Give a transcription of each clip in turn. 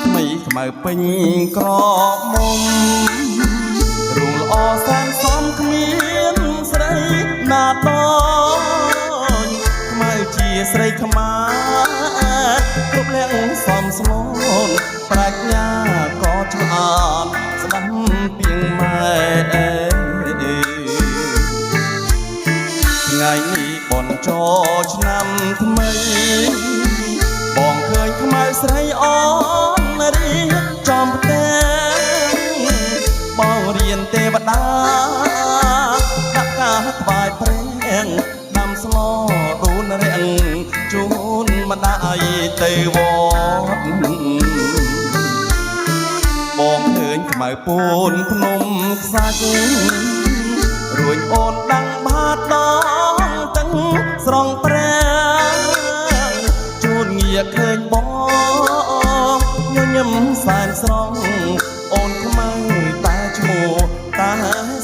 ថ្មីខ្មៅពេញក្រមុំរូងល្អសែនសំគ្មានស្រីណាតញខ្មៅជាស្រីខ្មាគ្រប់លះសំស្មូនប្រាជ្ញាក៏ឆ្លាតស្ដាំពីងម៉ែថ្ងៃនេះបនចោឆ្នាំថ្មីបងឃើញខ្មៅស្រីអូនរៀបចំផ្ទះបងរៀនទេវតាដាក់ការថ្វាយព្រះដាំស្លដូនរាំងជូនម្ដាយទៅវត្តបងឃើញខ្មៅពូនភ្នំខ្សាច់រួចអូនដាំងបាតដងទាំងស្រងព្រះជួនងាឃើញបងញញឹមសែនស្រងអូនខ្មៅតែឈ្មោះតែ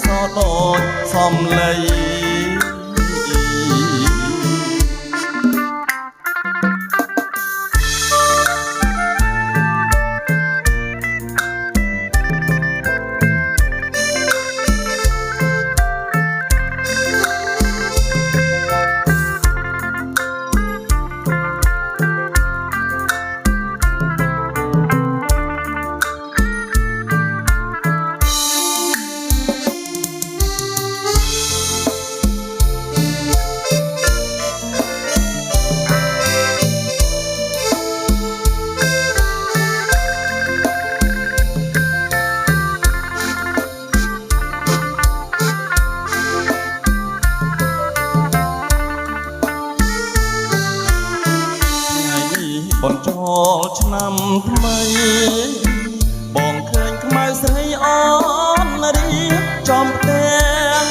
សដូចសំឡីបនចូលឆ្នាំថ្មីបងឃើញខ្មៅស្រីអូនរៀបចំផ្ទះ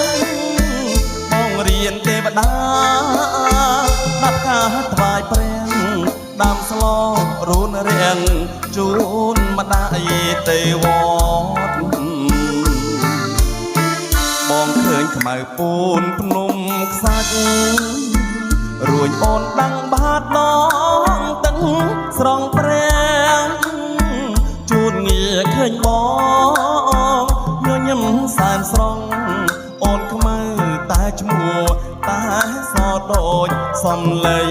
បងរៀនទេវតាដាក់ការថ្វាយព្រះដាំស្លរូនរាំងជូនម្ដាយទៅវត្តបងឃើញខ្មៅពូនភ្នំខ្សាច់រួចអូនដាំងបាតដងទាំងស្រងព្រះជួនងារឃើញបងញញឹមសែនស្រងអូនខ្មៅតែឈ្មោះតែសដូចសំឡី